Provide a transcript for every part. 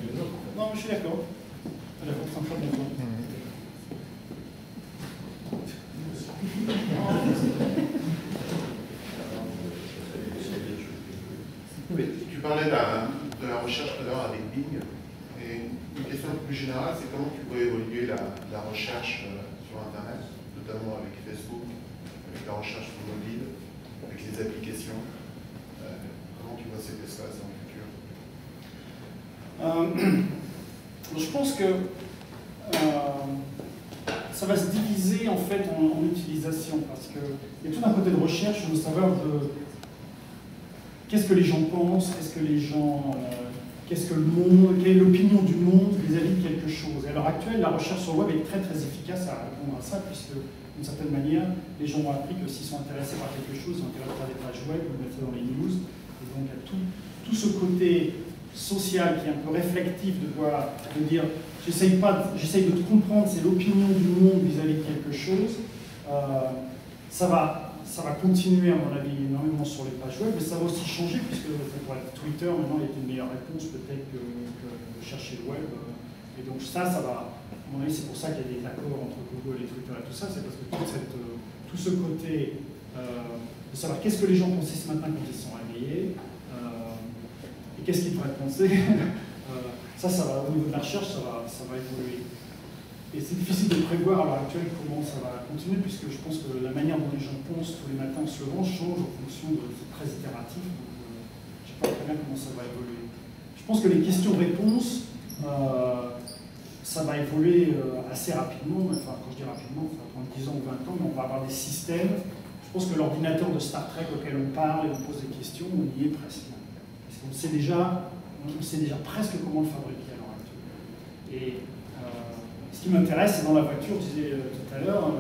les autres. Non, je suis d'accord. Oui, tu parlais de la recherche tout à l'heure avec Bing. Et une question plus générale, c'est comment tu pourrais évoluer la recherche sur Internet, notamment avec Facebook, avec la recherche sur mobile, avec les applications. Comment tu vois cet espace dans le futur? Je pense que ça va se diviser en fait en utilisation, parce qu'il y a tout un côté de recherche, de savoir qu'est-ce que les gens pensent, qu'est-ce que les gens, qu'est-ce que le monde, quelle est l'opinion du monde vis-à-vis de quelque chose. Et à l'heure actuelle, la recherche sur le web est très très efficace à répondre à ça, puisque d'une certaine manière, les gens ont appris que s'ils sont intéressés par quelque chose, ils ont intérêt à faire des pages web, ou mettre ça dans les news. Et donc il y a tout ce côté social qui est un peu réflectif de dire j'essaye de te comprendre, c'est l'opinion du monde vis-à-vis de quelque chose. Ça va continuer à mon avis énormément sur les pages web, mais ça va aussi changer puisque Twitter maintenant il y a une meilleure réponse peut-être que de chercher le web. Et donc ça va, à mon avis c'est pour ça qu'il y a des accords entre Google et Twitter et tout ça, c'est parce que tout ce côté de savoir qu'est-ce que les gens pensaient ce matin quand ils se sont réveillés, et qu'est-ce qu'ils devraient penser, ça va, au niveau de la recherche, ça va évoluer. Et c'est difficile de prévoir à l'heure actuelle comment ça va continuer, puisque je pense que la manière dont les gens pensent tous les matins en se levant change en fonction de c'est très itératif, donc je ne sais pas très bien comment ça va évoluer. Je pense que les questions-réponses, ça va évoluer assez rapidement, enfin quand je dis rapidement, ça va prendre 10 ans ou 20 ans, mais on va avoir des systèmes. Je pense que l'ordinateur de Star Trek auquel on parle et on pose des questions, on y est presque. On sait déjà presque comment le fabriquer à l'heure actuelle. Et ce qui m'intéresse, c'est dans la voiture, je disais tout à l'heure,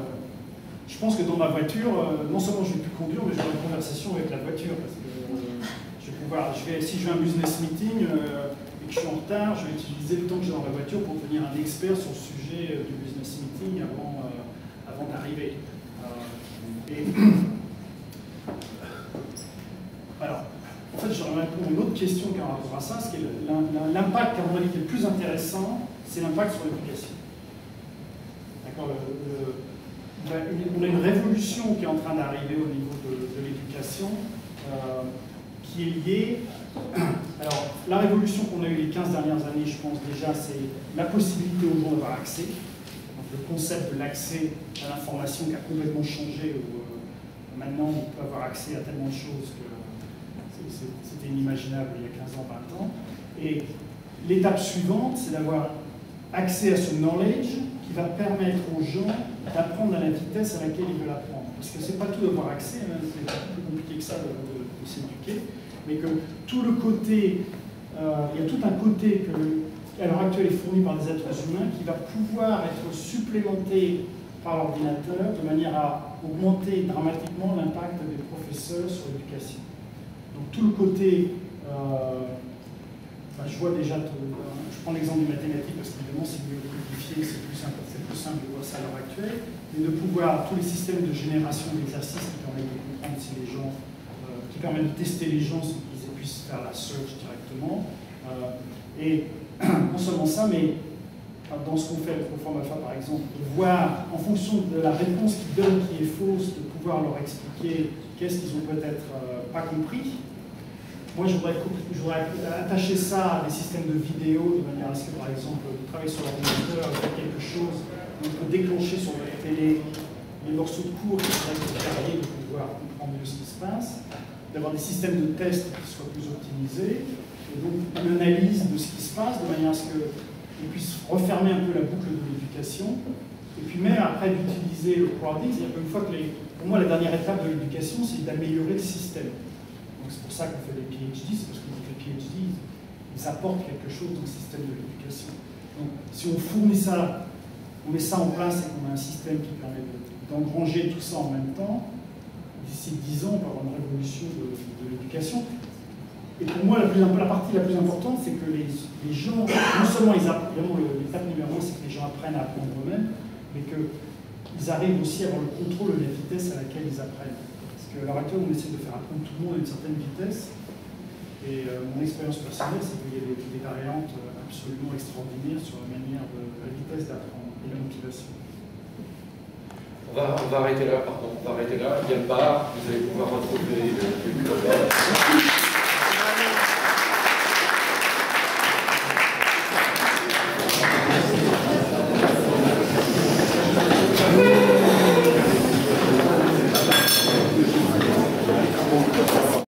je pense que dans ma voiture, non seulement je ne vais plus conduire, mais je vais avoir une conversation avec la voiture. Parce que si je vais à un business meeting et que je suis en retard, je vais utiliser le temps que j'ai dans la voiture pour devenir un expert sur le sujet du business meeting avant d'arriver. Alors, en fait, je réponds à une autre question qui a rapport à ça, ce qui est l'impact, à mon avis, qui est le plus intéressant, c'est l'impact sur l'éducation. D'accord, on a une révolution qui est en train d'arriver au niveau de l'éducation, qui est liée. Alors, la révolution qu'on a eue les 15 dernières années, je pense déjà, c'est la possibilité aux gens d'avoir accès. Donc, le concept de l'accès à l'information qui a complètement changé, où maintenant on peut avoir accès à tellement de choses que c'était inimaginable il y a 15 ans, 20 ans. Et l'étape suivante, c'est d'avoir accès à ce knowledge qui va permettre aux gens d'apprendre à la vitesse à laquelle ils veulent apprendre. Parce que c'est pas tout d'avoir accès, hein, c'est plus compliqué que ça de s'éduquer, mais que tout le côté, il y a tout un côté qui à l'heure actuelle est fourni par des êtres humains qui va pouvoir être supplémenté par l'ordinateur de manière à augmenter dramatiquement l'impact des professeurs sur l'éducation. Donc tout le côté, je vois déjà, je prends l'exemple des mathématiques parce qu'évidemment c'est mieux codifié, c'est plus simple de voir ça à l'heure actuelle, mais de pouvoir, tous les systèmes de génération d'exercices qui permettent de comprendre si les gens, qui permettent de tester les gens sans qu'ils puissent faire la search directement, et non seulement ça, mais dans ce qu'on fait avec Proform Alpha par exemple, de voir en fonction de la réponse qu'ils donnent qui est fausse, de pouvoir leur expliquer qu'est-ce qu'ils ont peut-être pas compris. Moi, je voudrais attacher ça à des systèmes de vidéo, de manière à ce que, par exemple, vous travaillez sur l'ordinateur, faire quelque chose, on peut déclencher sur votre télé les morceaux de cours qui seraient carriés de pouvoir comprendre mieux ce qui se passe, d'avoir des systèmes de tests qui soient plus optimisés, et donc une analyse de ce qui se passe, de manière à ce qu'on puisse refermer un peu la boucle de l'éducation, et puis même après d'utiliser le crowding, c'est-à-dire qu'une fois que pour moi, la dernière étape de l'éducation, c'est d'améliorer le système. C'est pour ça qu'on fait des PhD, c'est parce que les PhD, ils apportent quelque chose dans le système de l'éducation. Donc, si on fournit ça, on met ça en place et qu'on a un système qui permet d'engranger tout ça en même temps, d'ici 10 ans, on va avoir une révolution de l'éducation. Et pour moi, la partie la plus importante, c'est que les gens, non seulement évidemment, l'étape numéro 1, c'est que les gens apprennent à apprendre eux-mêmes, mais qu'ils arrivent aussi à avoir le contrôle de la vitesse à laquelle ils apprennent. À l'heure actuelle, on essaie de faire apprendre tout le monde à une certaine vitesse. Et mon expérience personnelle, c'est qu'il y a des variantes absolument extraordinaire sur la manière la vitesse d'apprendre et la motivation. On va arrêter là, pardon, on va arrêter là. Il y a le bar, vous allez pouvoir retrouver le club.